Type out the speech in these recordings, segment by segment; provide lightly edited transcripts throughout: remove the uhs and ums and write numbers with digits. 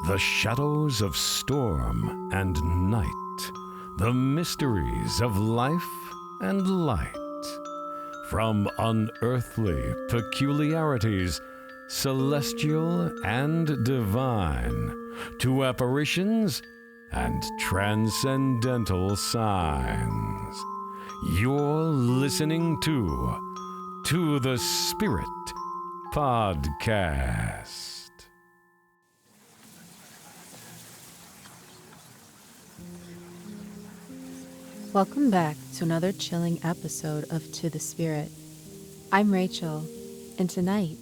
The shadows of storm and night, the mysteries of life and light. From unearthly peculiarities, celestial and divine, to apparitions and transcendental signs. You're listening to the Spirit Podcast. Welcome back to another chilling episode of To the Spirit. I'm Rachel, and tonight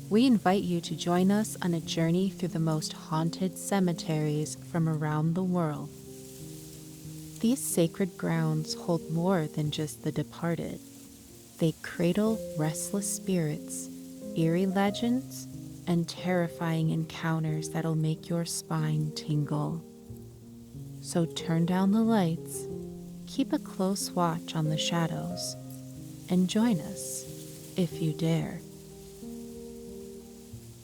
we invite you to join us on a journey through the most haunted cemeteries from around the world. These sacred grounds hold more than just the departed. They cradle restless spirits, eerie legends, and terrifying encounters that'll make your spine tingle. So turn down the lights, keep a close watch on the shadows, and join us if you dare.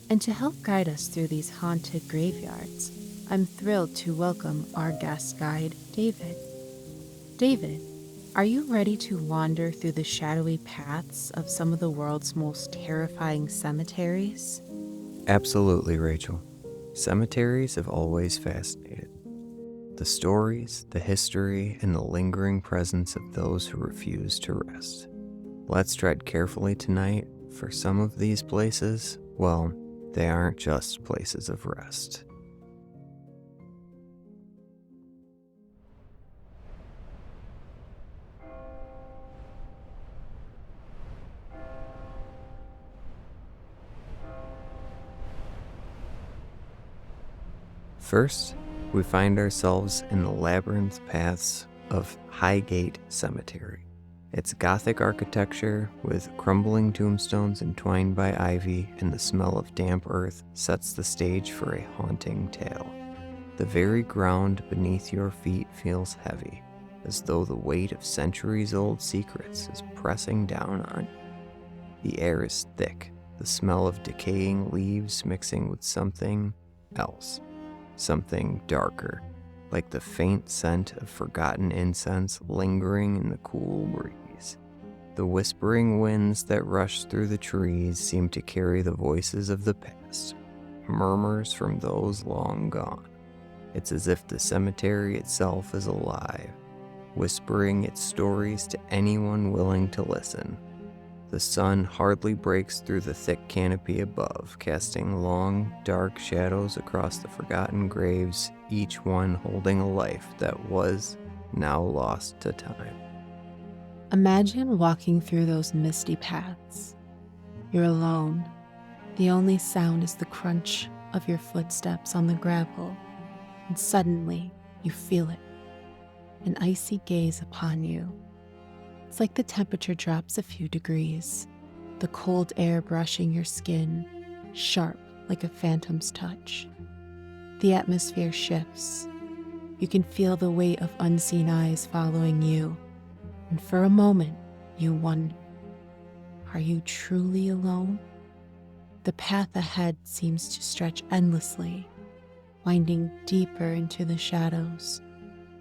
And to help guide us through these haunted graveyards, I'm thrilled to welcome our guest guide, David. David, are you ready to wander through the shadowy paths of some of the world's most terrifying cemeteries? Absolutely, Rachel. Cemeteries have always fascinated. The stories, the history, and the lingering presence of those who refuse to rest. Let's tread carefully tonight, for some of these places, well, they aren't just places of rest. First, we find ourselves in the labyrinth paths of Highgate Cemetery. Its Gothic architecture, with crumbling tombstones entwined by ivy and the smell of damp earth, sets the stage for a haunting tale. The very ground beneath your feet feels heavy, as though the weight of centuries-old secrets is pressing down on you. The air is thick, the smell of decaying leaves mixing with something else. Something darker, like the faint scent of forgotten incense lingering in the cool breeze. The whispering winds that rush through the trees seem to carry the voices of the past, murmurs from those long gone. It's as if the cemetery itself is alive, whispering its stories to anyone willing to listen. The sun hardly breaks through the thick canopy above, casting long, dark shadows across the forgotten graves, each one holding a life that was now lost to time. Imagine walking through those misty paths. You're alone. The only sound is the crunch of your footsteps on the gravel, and suddenly you feel it, an icy gaze upon you. It's like the temperature drops a few degrees, the cold air brushing your skin, sharp like a phantom's touch. The atmosphere shifts. You can feel the weight of unseen eyes following you, and for a moment you wonder, are you truly alone? The path ahead seems to stretch endlessly, winding deeper into the shadows.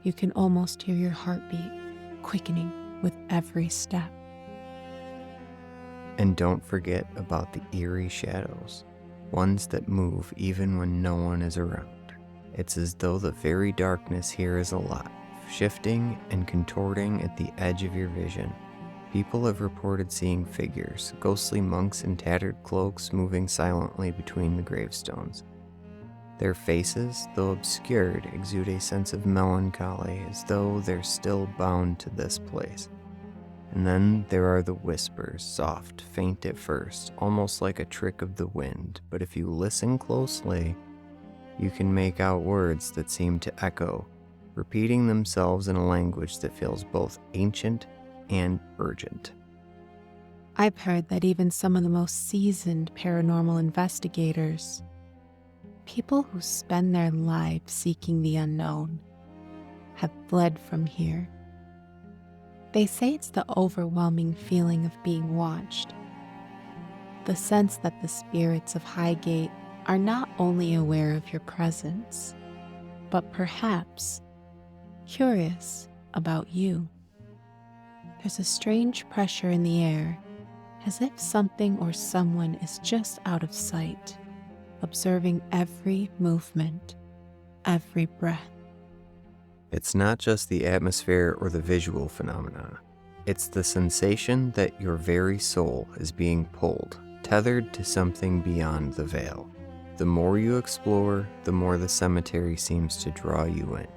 You can almost hear your heartbeat quickening with every step. And don't forget about the eerie shadows, ones that move even when no one is around. It's as though the very darkness here is alive, shifting and contorting at the edge of your vision. People have reported seeing figures, ghostly monks in tattered cloaks moving silently between the gravestones. Their faces, though obscured, exude a sense of melancholy, as though they're still bound to this place. And then there are the whispers, soft, faint at first, almost like a trick of the wind, but if you listen closely, you can make out words that seem to echo, repeating themselves in a language that feels both ancient and urgent. I've heard that even some of the most seasoned paranormal investigators, people who spend their lives seeking the unknown, have fled from here. They say it's the overwhelming feeling of being watched, the sense that the spirits of Highgate are not only aware of your presence, but perhaps curious about you. There's a strange pressure in the air, as if something or someone is just out of sight, observing every movement, every breath. It's not just the atmosphere or the visual phenomena. It's the sensation that your very soul is being pulled, tethered to something beyond the veil. The more you explore, the more the cemetery seems to draw you in.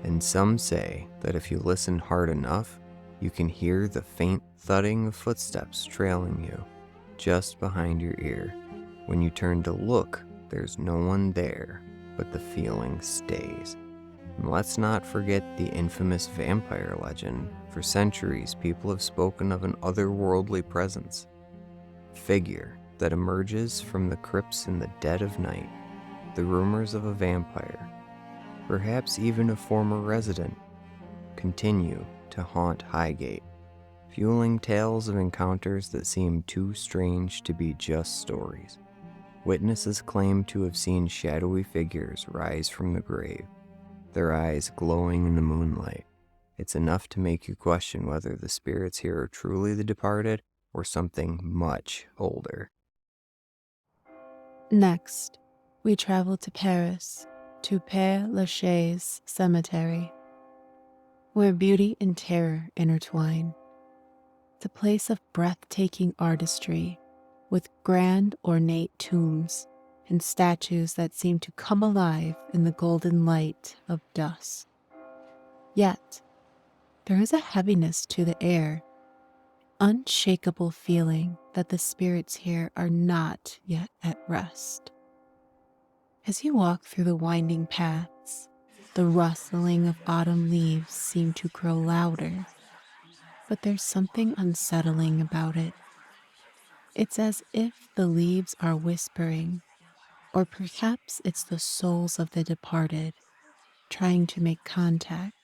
And some say that if you listen hard enough, you can hear the faint thudding of footsteps trailing you just behind your ear. When you turn to look, there's no one there, but the feeling stays. And let's not forget the infamous vampire legend. For centuries, people have spoken of an otherworldly presence, a figure that emerges from the crypts in the dead of night. The rumors of a vampire, perhaps even a former resident, continue to haunt Highgate, fueling tales of encounters that seem too strange to be just stories. Witnesses claim to have seen shadowy figures rise from the grave, their eyes glowing in the moonlight. It's enough to make you question whether the spirits here are truly the departed or something much older. Next, we travel to Paris, to Père Lachaise Cemetery, where beauty and terror intertwine. It's a place of breathtaking artistry, with grand ornate tombs and statues that seem to come alive in the golden light of dusk. Yet, there is a heaviness to the air, unshakable feeling that the spirits here are not yet at rest. As you walk through the winding paths, the rustling of autumn leaves seem to grow louder, but there's something unsettling about it. It's as if the leaves are whispering, or perhaps it's the souls of the departed trying to make contact.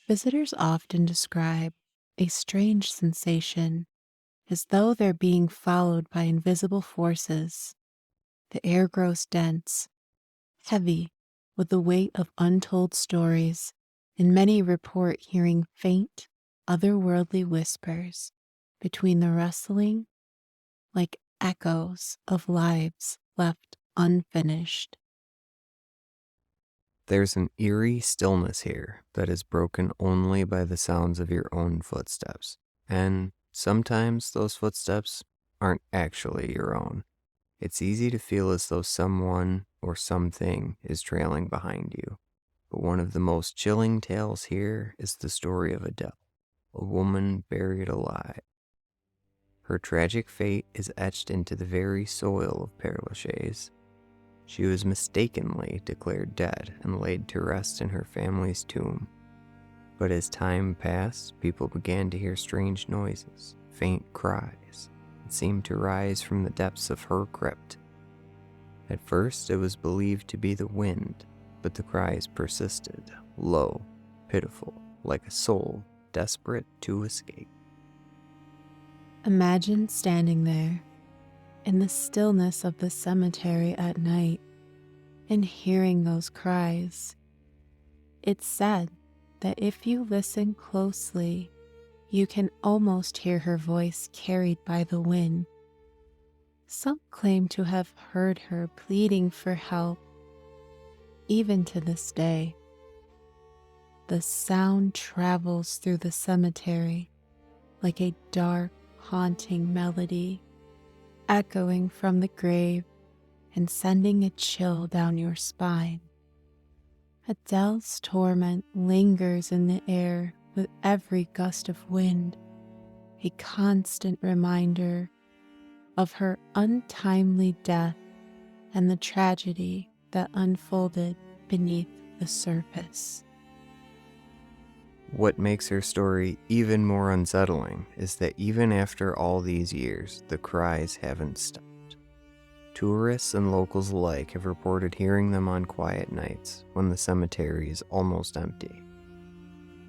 Visitors often describe a strange sensation, as though they're being followed by invisible forces. The air grows dense, heavy with the weight of untold stories, and many report hearing faint, otherworldly whispers between the rustling, like echoes of lives left unfinished. There's an eerie stillness here that is broken only by the sounds of your own footsteps. And sometimes those footsteps aren't actually your own. It's easy to feel as though someone or something is trailing behind you. But one of the most chilling tales here is the story of Adele, a woman buried alive. Her tragic fate is etched into the very soil of Père Lachaise. She was mistakenly declared dead and laid to rest in her family's tomb. But as time passed, people began to hear strange noises, faint cries, that seemed to rise from the depths of her crypt. At first, it was believed to be the wind, but the cries persisted, low, pitiful, like a soul desperate to escape. Imagine standing there in the stillness of the cemetery at night and hearing those cries. It's said that if you listen closely, you can almost hear her voice carried by the wind. Some claim to have heard her pleading for help. Even to this day, the sound travels through the cemetery like a dark, haunting melody, echoing from the grave and sending a chill down your spine. Adele's torment lingers in the air with every gust of wind, a constant reminder of her untimely death and the tragedy that unfolded beneath the surface. What makes her story even more unsettling is that even after all these years, the cries haven't stopped. Tourists and locals alike have reported hearing them on quiet nights when the cemetery is almost empty.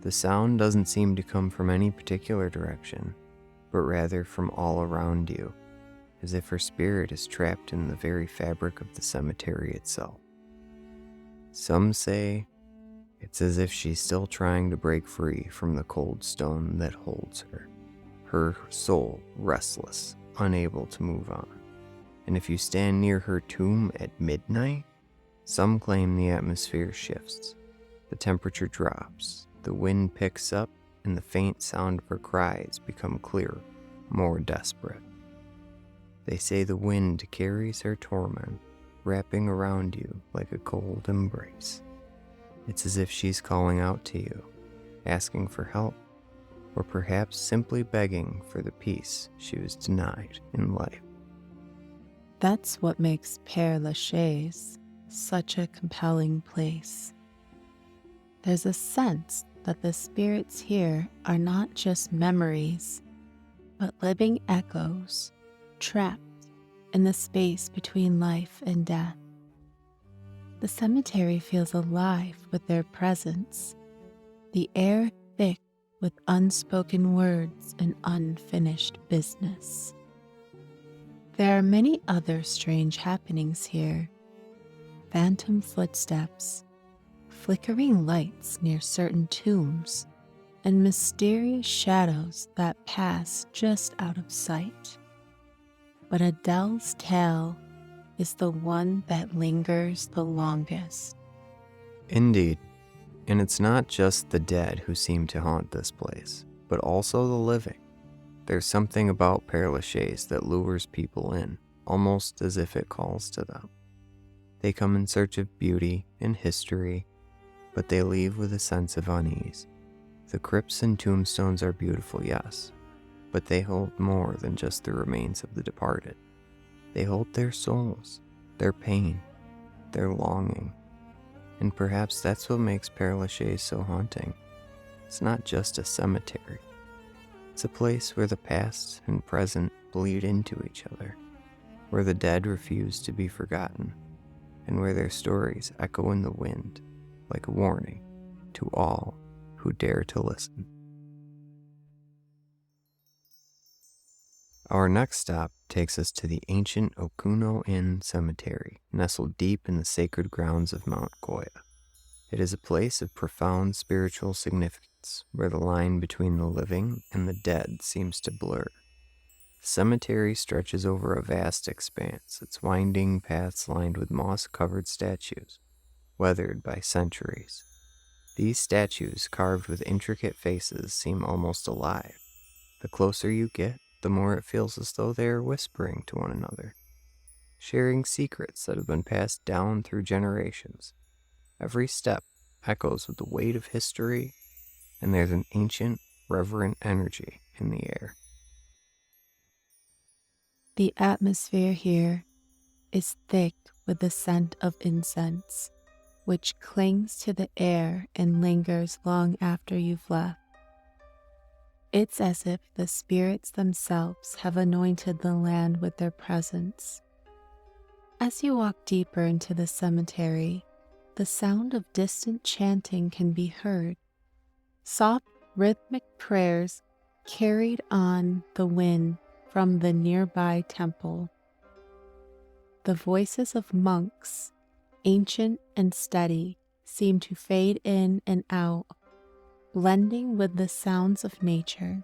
The sound doesn't seem to come from any particular direction, but rather from all around you. as if her spirit is trapped in the very fabric of the cemetery itself. Some say it's as if she's still trying to break free from the cold stone that holds her soul restless, unable to move on. And if you stand near her tomb at midnight, some claim the atmosphere shifts, the temperature drops, the wind picks up, and the faint sound of her cries become clearer, more desperate. They say the wind carries her torment, wrapping around you like a cold embrace. It's as if she's calling out to you, asking for help, or perhaps simply begging for the peace she was denied in life. That's what makes Père Lachaise such a compelling place. There's a sense that the spirits here are not just memories, but living echoes trapped in the space between life and death. The cemetery feels alive with their presence, the air thick with unspoken words and unfinished business. There are many other strange happenings here. Phantom footsteps, flickering lights near certain tombs, and mysterious shadows that pass just out of sight. But Adele's tale is the one that lingers the longest. Indeed, and it's not just the dead who seem to haunt this place, but also the living. There's something about Père Lachaise that lures people in, almost as if it calls to them. They come in search of beauty and history, but they leave with a sense of unease. The crypts and tombstones are beautiful, yes, but they hold more than just the remains of the departed. They hold their souls, their pain, their longing, and perhaps that's what makes Père Lachaise so haunting. It's not just a cemetery. It's a place where the past and present bleed into each other, where the dead refuse to be forgotten, and where their stories echo in the wind like a warning to all who dare to listen. Our next stop takes us to the ancient Okuno-in Cemetery, nestled deep in the sacred grounds of Mount Goya. It is a place of profound spiritual significance, where the line between the living and the dead seems to blur. The cemetery stretches over a vast expanse, its winding paths lined with moss-covered statues, weathered by centuries. These statues, carved with intricate faces, seem almost alive. The closer you get, the more it feels as though they are whispering to one another, sharing secrets that have been passed down through generations. Every step echoes with the weight of history, and there's an ancient, reverent energy in the air. The atmosphere here is thick with the scent of incense, which clings to the air and lingers long after you've left. It's as if the spirits themselves have anointed the land with their presence. As you walk deeper into the cemetery, the sound of distant chanting can be heard. Soft, rhythmic prayers carried on the wind from the nearby temple. The voices of monks, ancient and steady, seem to fade in and out, blending with the sounds of nature.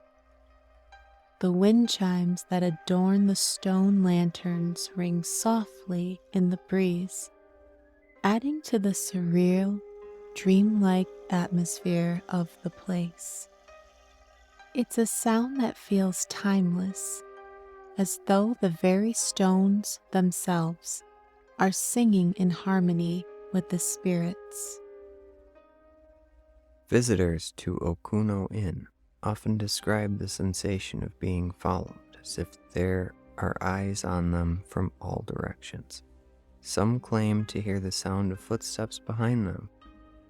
The wind chimes that adorn the stone lanterns ring softly in the breeze, adding to the surreal, dreamlike atmosphere of the place. It's a sound that feels timeless, as though the very stones themselves are singing in harmony with the spirits. Visitors to Okuno-in often describe the sensation of being followed, as if there are eyes on them from all directions. Some claim to hear the sound of footsteps behind them,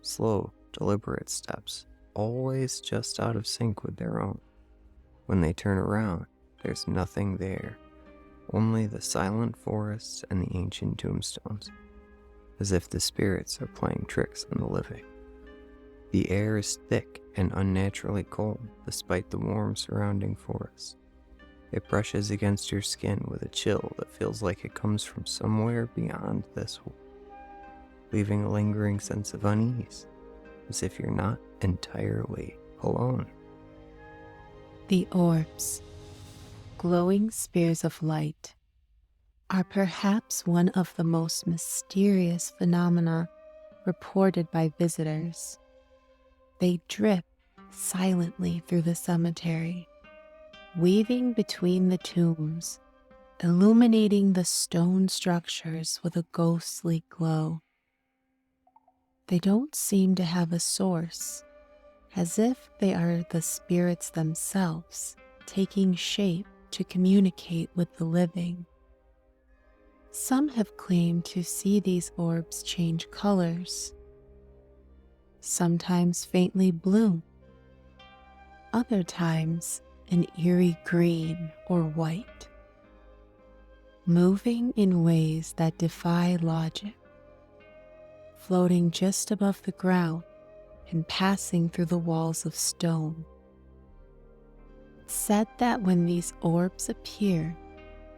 slow, deliberate steps, always just out of sync with their own. When they turn around, there's nothing there, only the silent forests and the ancient tombstones, as if the spirits are playing tricks on the living. The air is thick and unnaturally cold despite the warm surrounding forest. It brushes against your skin with a chill that feels like it comes from somewhere beyond this world, leaving a lingering sense of unease, as if you're not entirely alone. The orbs, glowing spears of light, are perhaps one of the most mysterious phenomena reported by visitors. They drip silently through the cemetery, weaving between the tombs, illuminating the stone structures with a ghostly glow. They don't seem to have a source, as if they are the spirits themselves taking shape to communicate with the living. Some have claimed to see these orbs change colors, sometimes faintly blue, other times an eerie green or white, moving in ways that defy logic, floating just above the ground and passing through the walls of stone. It's said that when these orbs appear,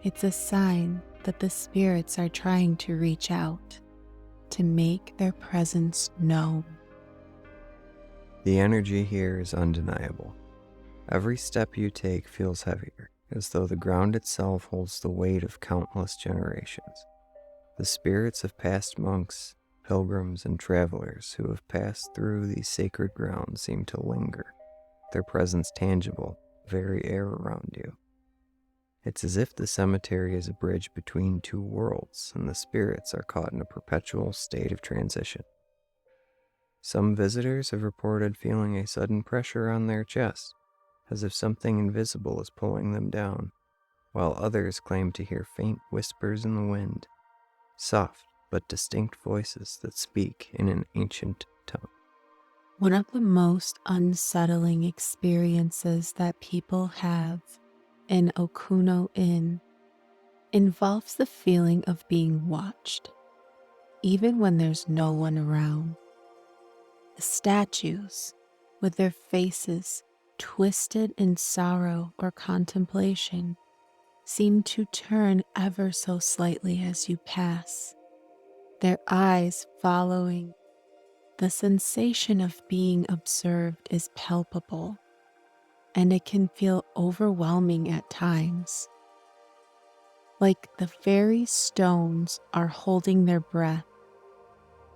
it's a sign that the spirits are trying to reach out, to make their presence known. The energy here is undeniable. Every step you take feels heavier, as though the ground itself holds the weight of countless generations. The spirits of past monks, pilgrims, and travelers who have passed through these sacred grounds seem to linger, their presence tangible, very air around you. It's as if the cemetery is a bridge between two worlds, and the spirits are caught in a perpetual state of transition. Some visitors have reported feeling a sudden pressure on their chest, as if something invisible is pulling them down, while others claim to hear faint whispers in the wind, soft but distinct voices that speak in an ancient tongue. One of the most unsettling experiences that people have in Okuno-in involves the feeling of being watched, even when there's no one around. The statues, with their faces twisted in sorrow or contemplation, seem to turn ever so slightly as you pass, their eyes following. The sensation of being observed is palpable, and it can feel overwhelming at times, like the very stones are holding their breath,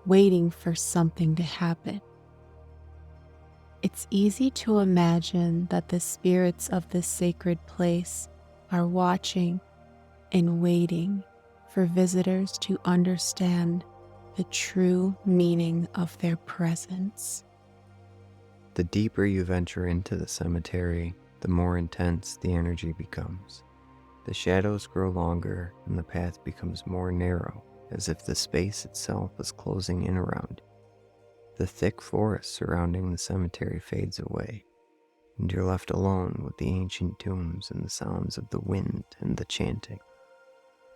waiting for something to happen. It's easy to imagine that the spirits of this sacred place are watching and waiting for visitors to understand the true meaning of their presence. The deeper you venture into the cemetery, the more intense the energy becomes. The shadows grow longer and the path becomes more narrow, as if the space itself is closing in around you. The thick forest surrounding the cemetery fades away, and you're left alone with the ancient tombs and the sounds of the wind and the chanting.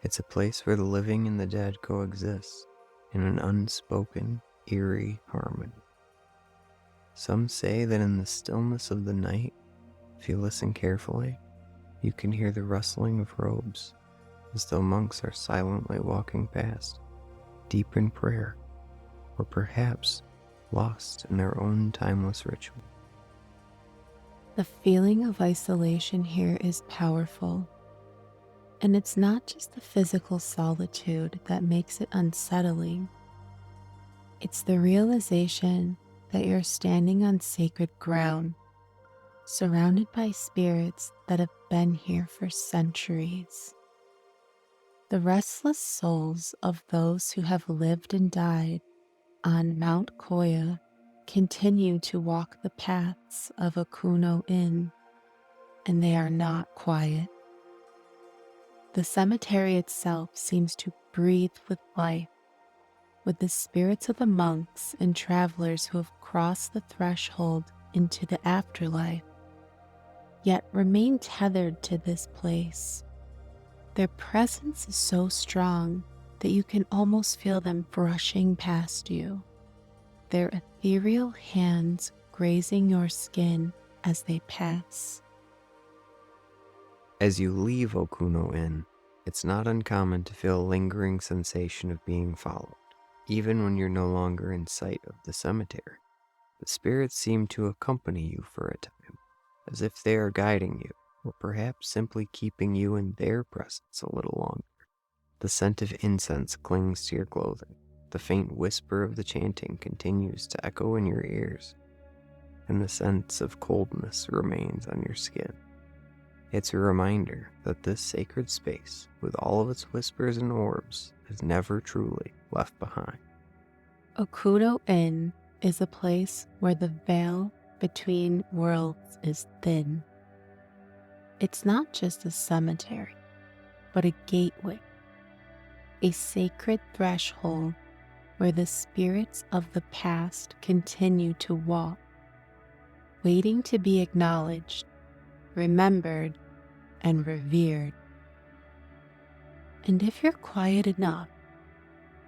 It's a place where the living and the dead coexist in an unspoken, eerie harmony. Some say that in the stillness of the night, if you listen carefully, you can hear the rustling of robes, as though monks are silently walking past, deep in prayer, or perhaps lost in their own timeless ritual. The feeling of isolation here is powerful, and it's not just the physical solitude that makes it unsettling. It's the realization that you're standing on sacred ground, surrounded by spirits that have been here for centuries. The restless souls of those who have lived and died on Mount Koya continue to walk the paths of Okuno-in, and they are not quiet. The cemetery itself seems to breathe with life, with the spirits of the monks and travelers who have crossed the threshold into the afterlife, yet remain tethered to this place. Their presence is so strong that you can almost feel them brushing past you, their ethereal hands grazing your skin as they pass. As you leave Okuno-in, it's not uncommon to feel a lingering sensation of being followed, even when you're no longer in sight of the cemetery. The spirits seem to accompany you for a time, as if they are guiding you, or perhaps simply keeping you in their presence a little longer. The scent of incense clings to your clothing. The faint whisper of the chanting continues to echo in your ears, and the sense of coldness remains on your skin. It's a reminder that this sacred space, with all of its whispers and orbs, is never truly left behind. Okuno-in is a place where the veil between worlds is thin. It's not just a cemetery, but a gateway, a sacred threshold where the spirits of the past continue to walk, waiting to be acknowledged, remembered, and revered. And if you're quiet enough,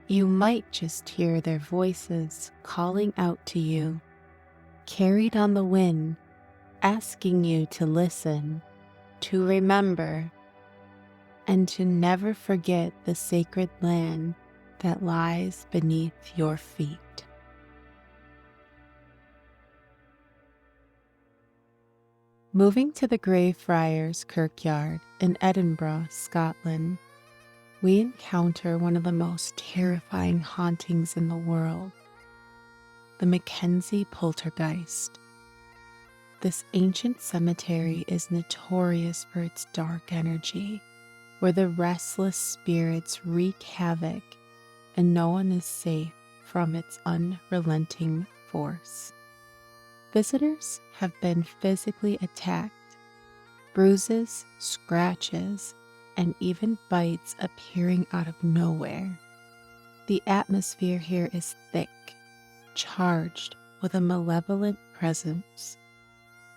you might just hear their voices calling out to you, carried on the wind, asking you to listen, to remember, and to never forget the sacred land that lies beneath your feet. Moving to the Greyfriars Kirkyard in Edinburgh, Scotland, we encounter one of the most terrifying hauntings in the world, the Mackenzie poltergeist. This ancient cemetery is notorious for its dark energy, where the restless spirits wreak havoc and no one is safe from its unrelenting force. Visitors have been physically attacked, bruises, scratches, and even bites appearing out of nowhere. The atmosphere here is thick, charged with a malevolent presence.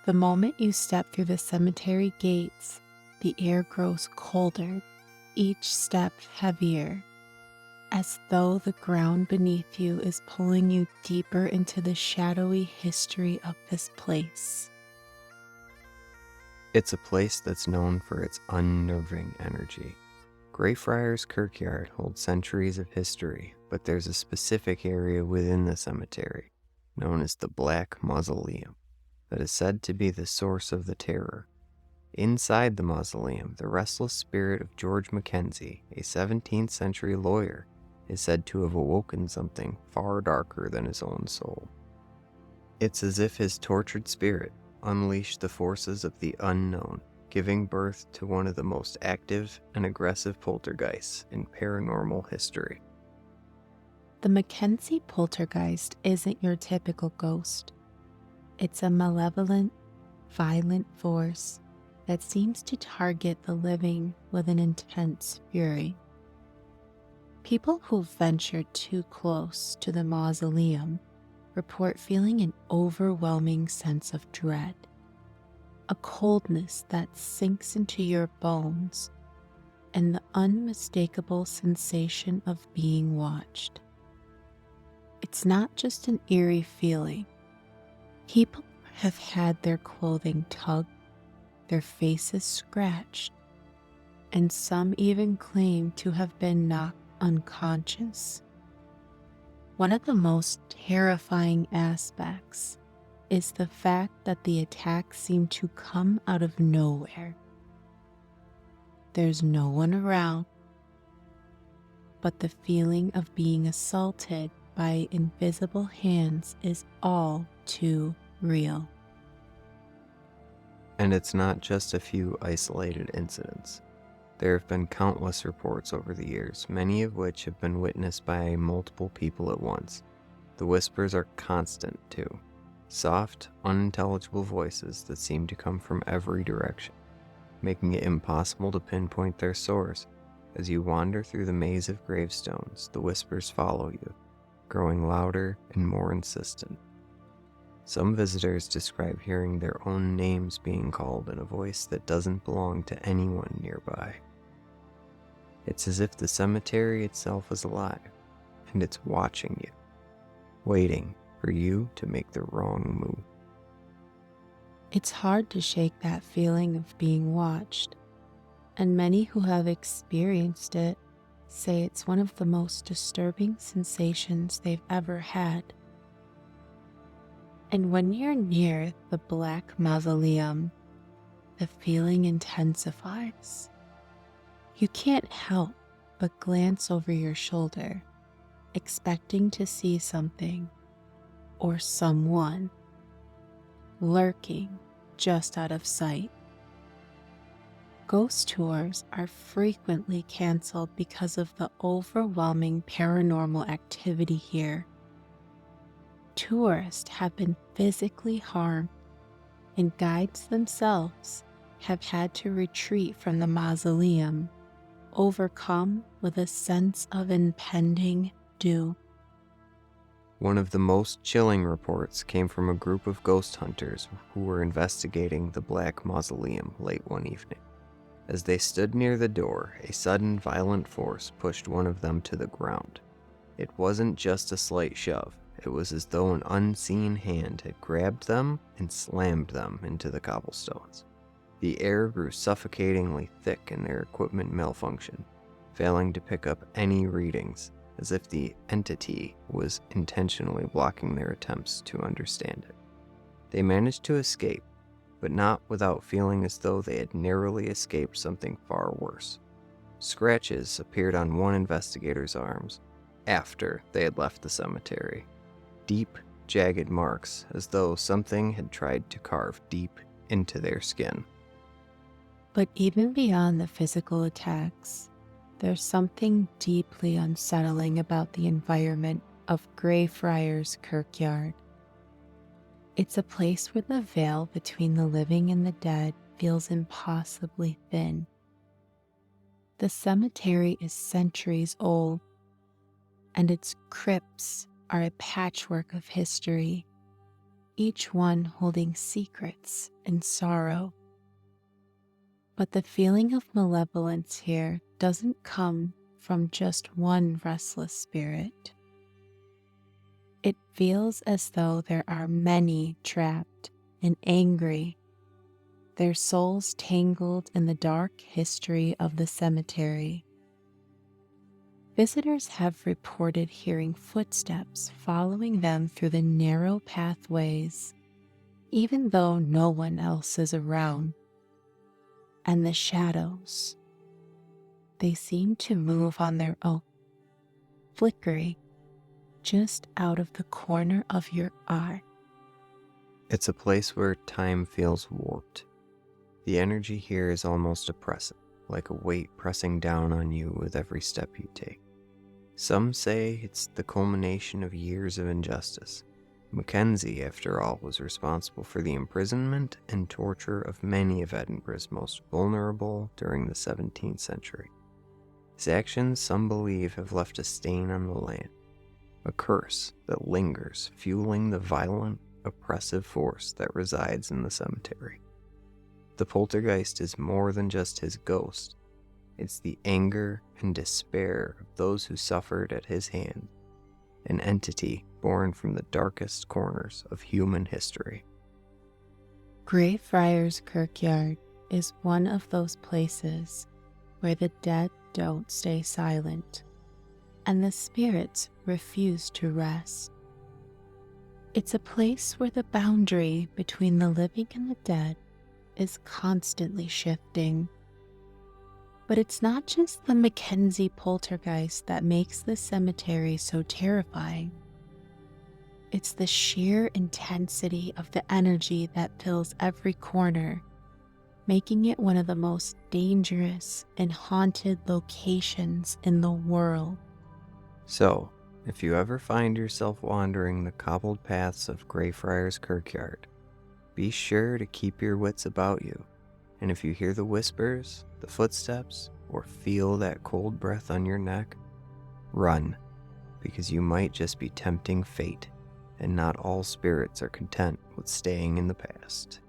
The moment you step through the cemetery gates, the air grows colder, each step heavier, as though the ground beneath you is pulling you deeper into the shadowy history of this place. It's a place that's known for its unnerving energy. Greyfriars Kirkyard holds centuries of history, but there's a specific area within the cemetery, known as the Black Mausoleum, that is said to be the source of the terror. Inside the mausoleum, the restless spirit of George Mackenzie, a 17th century lawyer, is said to have awoken something far darker than his own soul. It's as if his tortured spirit unleashed the forces of the unknown, giving birth to one of the most active and aggressive poltergeists in paranormal history. The Mackenzie poltergeist isn't your typical ghost. It's a malevolent, violent force that seems to target the living with an intense fury. People who've ventured too close to the mausoleum report feeling an overwhelming sense of dread, a coldness that sinks into your bones, and the unmistakable sensation of being watched. It's not just an eerie feeling. People have had their clothing tugged, their faces scratched, and some even claim to have been knocked unconscious. One of the most terrifying aspects is the fact that the attacks seem to come out of nowhere. There's no one around, but the feeling of being assaulted by invisible hands is all too real. And it's not just a few isolated incidents. There have been countless reports over the years, many of which have been witnessed by multiple people at once. The whispers are constant, too. Soft, unintelligible voices that seem to come from every direction, making it impossible to pinpoint their source. As you wander through the maze of gravestones, the whispers follow you, growing louder and more insistent. Some visitors describe hearing their own names being called in a voice that doesn't belong to anyone nearby. It's as if the cemetery itself is alive, and it's watching you, waiting for you to make the wrong move. It's hard to shake that feeling of being watched, and many who have experienced it say it's one of the most disturbing sensations they've ever had. And when you're near the Black Mausoleum, the feeling intensifies. You can't help but glance over your shoulder, expecting to see something or someone lurking just out of sight. Ghost tours are frequently canceled because of the overwhelming paranormal activity here. Tourists have been physically harmed, and guides themselves have had to retreat from the mausoleum, overcome with a sense of impending doom. One of the most chilling reports came from a group of ghost hunters who were investigating the Black Mausoleum late one evening. As they stood near the door, a sudden violent force pushed one of them to the ground. It wasn't just a slight shove. It was as though an unseen hand had grabbed them and slammed them into the cobblestones. The air grew suffocatingly thick and their equipment malfunctioned, failing to pick up any readings, as if the entity was intentionally blocking their attempts to understand it. They managed to escape, but not without feeling as though they had narrowly escaped something far worse. Scratches appeared on one investigator's arms after they had left the cemetery. Deep, jagged marks, as though something had tried to carve deep into their skin. But even beyond the physical attacks, there's something deeply unsettling about the environment of Greyfriars Kirkyard. It's a place where the veil between the living and the dead feels impossibly thin. The cemetery is centuries old, and its crypts are a patchwork of history, each one holding secrets and sorrow. But the feeling of malevolence here doesn't come from just one restless spirit. It feels as though there are many trapped and angry, their souls tangled in the dark history of the cemetery. Visitors have reported hearing footsteps following them through the narrow pathways, even though no one else is around. And the shadows, they seem to move on their own, flickering just out of the corner of your eye. It's a place where time feels warped. The energy here is almost oppressive, like a weight pressing down on you with every step you take. Some say it's the culmination of years of injustice. Mackenzie, after all, was responsible for the imprisonment and torture of many of Edinburgh's most vulnerable during the 17th century. His actions, some believe, have left a stain on the land, a curse that lingers, fueling the violent, oppressive force that resides in the cemetery. The poltergeist is more than just his ghost. It's the anger and despair of those who suffered at his hand, an entity born from the darkest corners of human history. Greyfriars Kirkyard is one of those places where the dead don't stay silent, and the spirits refuse to rest. It's a place where the boundary between the living and the dead is constantly shifting. But it's not just the Mackenzie poltergeist that makes the cemetery so terrifying. It's the sheer intensity of the energy that fills every corner, making it one of the most dangerous and haunted locations in the world. So, if you ever find yourself wandering the cobbled paths of Greyfriars Kirkyard, be sure to keep your wits about you, and if you hear the whispers, the footsteps, or feel that cold breath on your neck, run, because you might just be tempting fate, and not all spirits are content with staying in the past.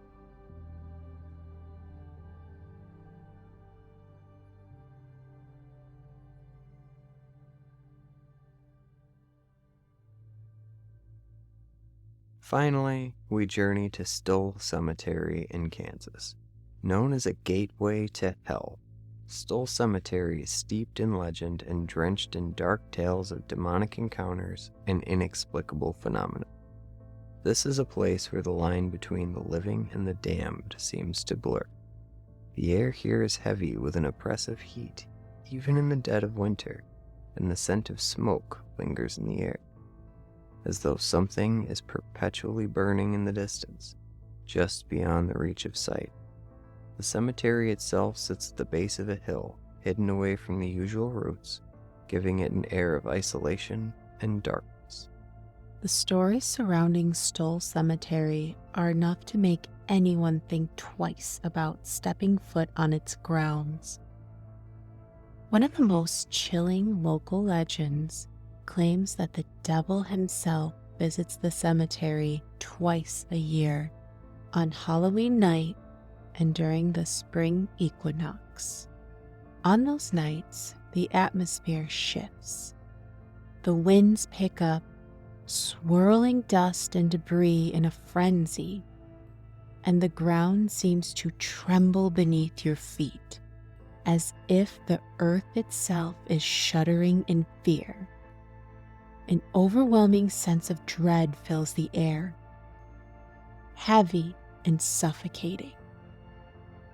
Finally, we journey to Stull Cemetery in Kansas. Known as a gateway to hell, Stull Cemetery is steeped in legend and drenched in dark tales of demonic encounters and inexplicable phenomena. This is a place where the line between the living and the damned seems to blur. The air here is heavy with an oppressive heat, even in the dead of winter, and the scent of smoke lingers in the air, as though something is perpetually burning in the distance, just beyond the reach of sight. The cemetery itself sits at the base of a hill, hidden away from the usual routes, giving it an air of isolation and darkness. The stories surrounding Stull Cemetery are enough to make anyone think twice about stepping foot on its grounds. One of the most chilling local legends claims that the devil himself visits the cemetery twice a year, on Halloween night and during the spring equinox. On those nights, the atmosphere shifts. The winds pick up, swirling dust and debris in a frenzy, and the ground seems to tremble beneath your feet, as if the earth itself is shuddering in fear. An overwhelming sense of dread fills the air, heavy and suffocating.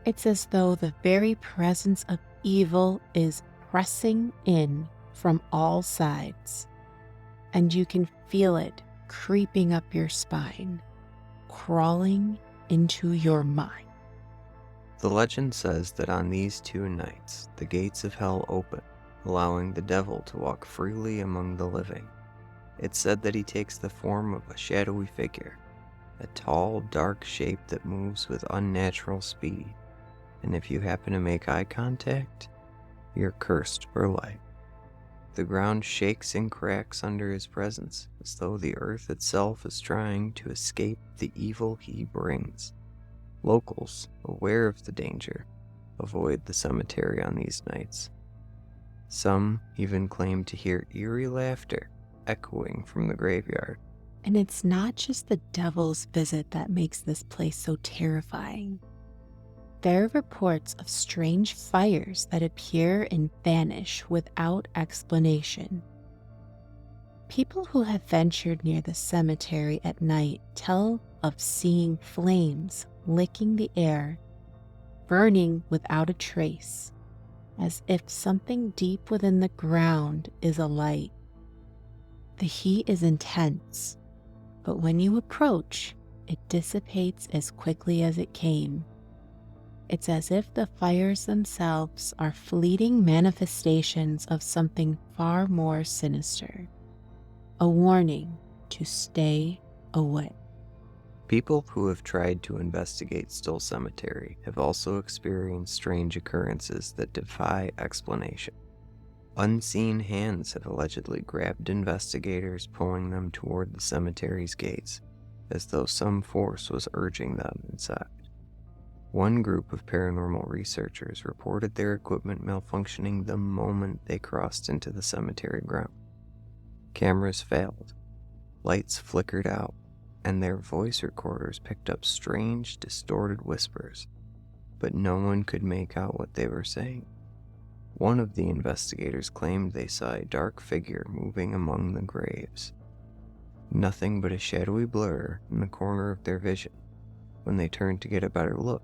It's as though the very presence of evil is pressing in from all sides, and you can feel it creeping up your spine, crawling into your mind. The legend says that on these 2 nights, the gates of hell open, allowing the devil to walk freely among the living. It's said that he takes the form of a shadowy figure, a tall, dark shape that moves with unnatural speed, and if you happen to make eye contact, you're cursed for life. The ground shakes and cracks under his presence, as though the earth itself is trying to escape the evil he brings. Locals, aware of the danger, avoid the cemetery on these nights. Some even claim to hear eerie laughter echoing from the graveyard. And it's not just the devil's visit that makes this place so terrifying. There are reports of strange fires that appear and vanish without explanation. People who have ventured near the cemetery at night tell of seeing flames licking the air, burning without a trace, as if something deep within the ground is alight. The heat is intense, but when you approach, it dissipates as quickly as it came. It's as if the fires themselves are fleeting manifestations of something far more sinister, a warning to stay away. People who have tried to investigate Stull Cemetery have also experienced strange occurrences that defy explanation. Unseen hands have allegedly grabbed investigators, pulling them toward the cemetery's gates, as though some force was urging them inside. One group of paranormal researchers reported their equipment malfunctioning the moment they crossed into the cemetery ground. Cameras failed, lights flickered out, and their voice recorders picked up strange, distorted whispers, but no one could make out what they were saying. One of the investigators claimed they saw a dark figure moving among the graves. Nothing but a shadowy blur in the corner of their vision. When they turned to get a better look,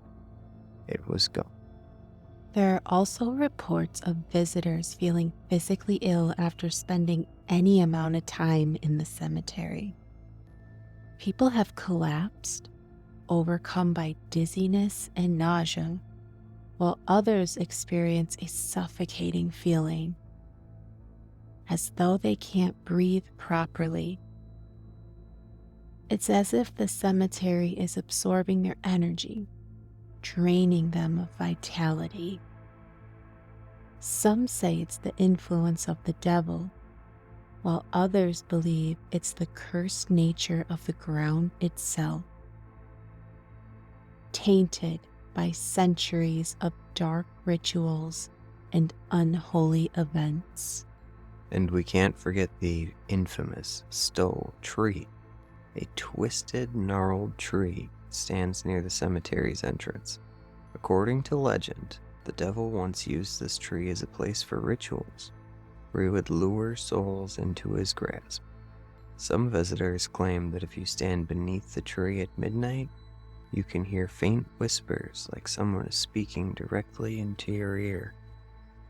it was gone. There are also reports of visitors feeling physically ill after spending any amount of time in the cemetery. People have collapsed, overcome by dizziness and nausea, while others experience a suffocating feeling, as though they can't breathe properly. It's as if the cemetery is absorbing their energy, draining them of vitality. Some say it's the influence of the devil, while others believe it's the cursed nature of the ground itself, tainted by centuries of dark rituals and unholy events. And we can't forget the infamous Stull tree. A twisted, gnarled tree stands near the cemetery's entrance. According to legend, the devil once used this tree as a place for rituals, where he would lure souls into his grasp. Some visitors claim that if you stand beneath the tree at midnight, you can hear faint whispers like someone is speaking directly into your ear.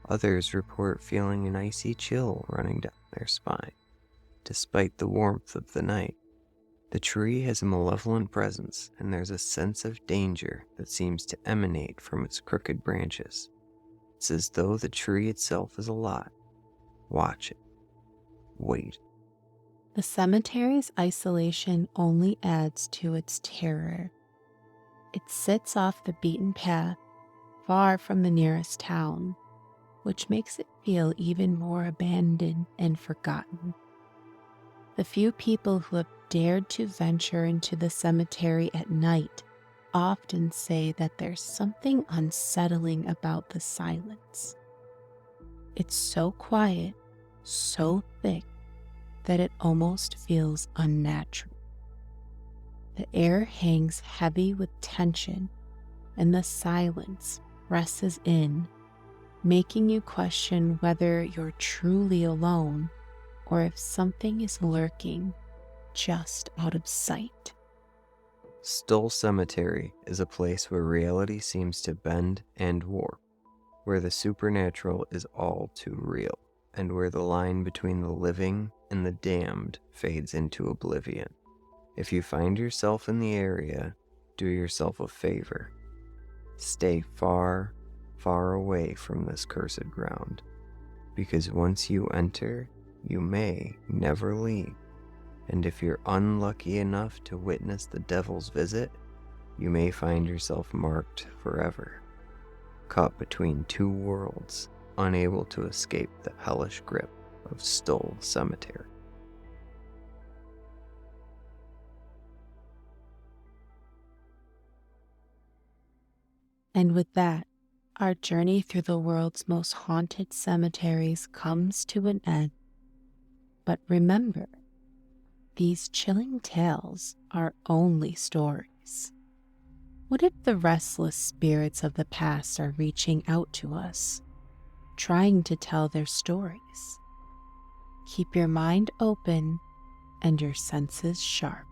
Others report feeling an icy chill running down their spine, despite the warmth of the night. The tree has a malevolent presence, and there's a sense of danger that seems to emanate from its crooked branches. It's as though the tree itself is alive. Watch it. Wait. The cemetery's isolation only adds to its terror. It sits off the beaten path, far from the nearest town, which makes it feel even more abandoned and forgotten. The few people who have dared to venture into the cemetery at night often say that there's something unsettling about the silence. It's so quiet, so thick, that it almost feels unnatural. The air hangs heavy with tension, and the silence presses in, making you question whether you're truly alone or if something is lurking just out of sight. Stull Cemetery is a place where reality seems to bend and warp, where the supernatural is all too real, and where the line between the living and the damned fades into oblivion. If you find yourself in the area, do yourself a favor. Stay far, far away from this cursed ground, because once you enter, you may never leave. And if you're unlucky enough to witness the devil's visit, you may find yourself marked forever, caught between two worlds, unable to escape the hellish grip of Stull Cemetery. And with that, our journey through the world's most haunted cemeteries comes to an end. But remember, these chilling tales are only stories. What if the restless spirits of the past are reaching out to us, trying to tell their stories? Keep your mind open and your senses sharp.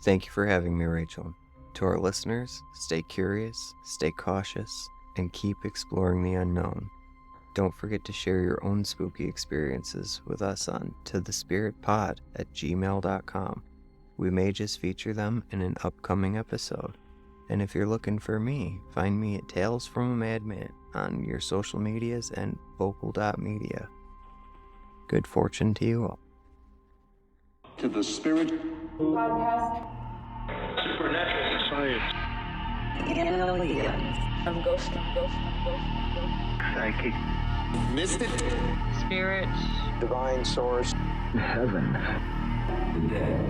Thank you for having me, Rachel. To our listeners, stay curious, stay cautious, and keep exploring the unknown. Don't forget to share your own spooky experiences with us on tothespiritpod@gmail.com. We may just feature them in an upcoming episode. And if you're looking for me, find me at Tales from a Madman on your social medias and vocal.media. Good fortune to you all. To the Spirit Podcast. Supernatural Science Aliens. I'm ghost. Psychic Mystic Spirits. Divine Source Heaven The Dead.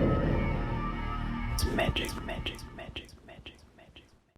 It's magic.